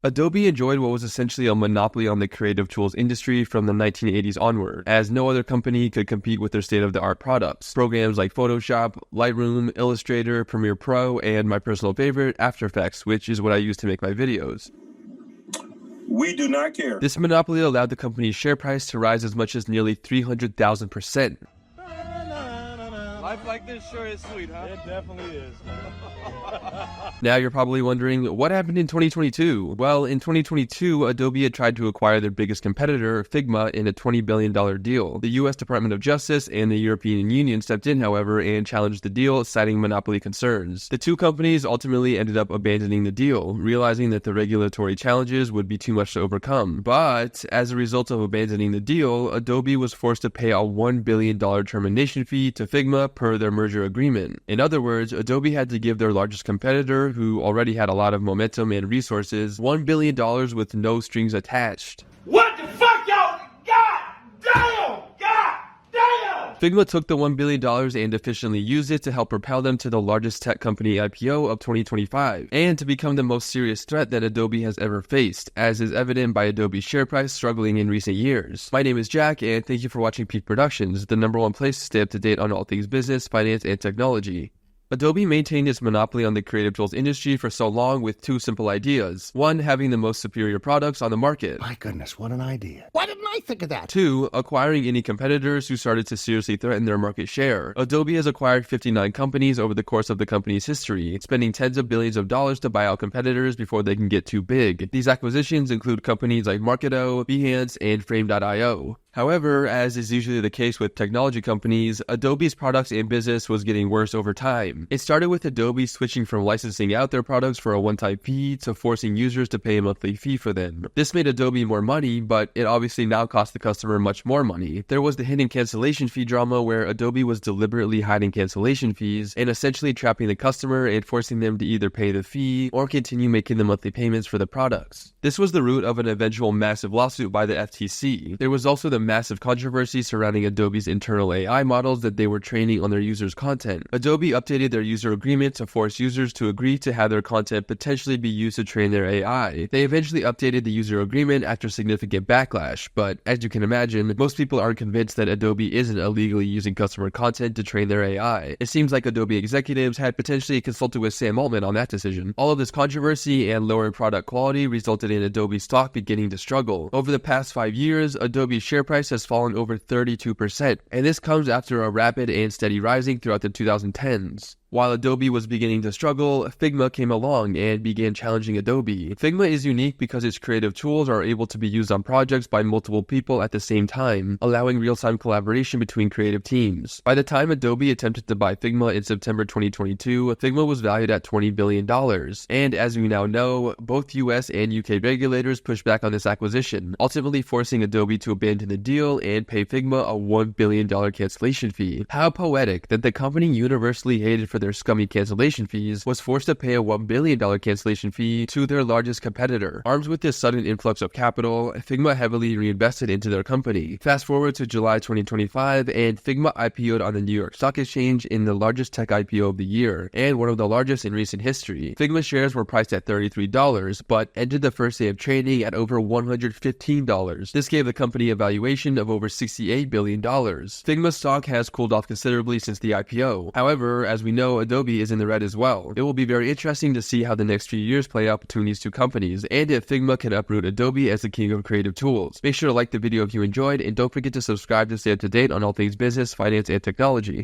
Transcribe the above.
Adobe enjoyed what was essentially a monopoly on the creative tools industry from the 1980s onward, as no other company could compete with their state-of-the-art products. Programs like Photoshop, Lightroom, Illustrator, Premiere Pro, and my personal favorite, After Effects, which is what I use to make my videos. We do not care. This monopoly allowed the company's share price to rise as much as nearly 300,000%. Life like this sure is sweet, huh? It definitely is. Now you're probably wondering, what happened in 2022? Well, in 2022, Adobe had tried to acquire their biggest competitor, Figma, in a $20 billion deal. The US Department of Justice and the European Union stepped in, however, and challenged the deal, citing monopoly concerns. The two companies ultimately ended up abandoning the deal, realizing that the regulatory challenges would be too much to overcome. But, as a result of abandoning the deal, Adobe was forced to pay a $1 billion termination fee to Figma per their merger agreement. In other words, Adobe had to give their largest competitor, who already had a lot of momentum and resources, $1 billion with no strings attached. What the fuck, y'all? God damn! God damn! Figma took the $1 billion and efficiently used it to help propel them to the largest tech company IPO of 2025, and to become the most serious threat that Adobe has ever faced, as is evident by Adobe's share price struggling in recent years. My name is Jack, and thank you for watching Peak Productions, the #1 place to stay up to date on all things business, finance, and technology. Adobe maintained its monopoly on the creative tools industry for so long with two simple ideas. One, having the most superior products on the market. My goodness, what an idea. Why didn't I think of that? Two, acquiring any competitors who started to seriously threaten their market share. Adobe has acquired 59 companies over the course of the company's history, spending tens of billions of dollars to buy out competitors before they can get too big. These acquisitions include companies like Marketo, Behance, and Frame.io. However, as is usually the case with technology companies, Adobe's products and business was getting worse over time. It started with Adobe switching from licensing out their products for a one-time fee to forcing users to pay a monthly fee for them. This made Adobe more money, but it obviously now cost the customer much more money. There was the hidden cancellation fee drama where Adobe was deliberately hiding cancellation fees and essentially trapping the customer and forcing them to either pay the fee or continue making the monthly payments for the products. This was the root of an eventual massive lawsuit by the FTC. There was also the massive controversy surrounding Adobe's internal AI models that they were training on their users' content. Adobe updated their user agreement to force users to agree to have their content potentially be used to train their AI. They eventually updated the user agreement after significant backlash, but as you can imagine, most people aren't convinced that Adobe isn't illegally using customer content to train their AI. It seems like Adobe executives had potentially consulted with Sam Altman on that decision. All of this controversy and lower product quality resulted in Adobe's stock beginning to struggle. Over the past 5 years, Adobe's share price has fallen over 32%, and this comes after a rapid and steady rising throughout the 2010s. While Adobe was beginning to struggle, Figma came along and began challenging Adobe. Figma is unique because its creative tools are able to be used on projects by multiple people at the same time, allowing real-time collaboration between creative teams. By the time Adobe attempted to buy Figma in September 2022, Figma was valued at $20 billion. And as we now know, both US and UK regulators pushed back on this acquisition, ultimately forcing Adobe to abandon the deal and pay Figma a $1 billion cancellation fee. How poetic that the company universally hated for their scummy cancellation fees was forced to pay a $1 billion cancellation fee to their largest competitor. Armed with this sudden influx of capital, Figma heavily reinvested into their company. Fast forward to July 2025, and Figma IPO'd on the New York Stock Exchange in the largest tech IPO of the year, and one of the largest in recent history. Figma shares were priced at $33, but ended the first day of trading at over $115. This gave the company a valuation of over $68 billion. Figma's stock has cooled off considerably since the IPO. However, as we know, Adobe is in the red as well. It will be very interesting to see how the next few years play out between these two companies, and if Figma can uproot Adobe as the king of creative tools. Make sure to like the video if you enjoyed, and don't forget to subscribe to stay up to date on all things business, finance, and technology.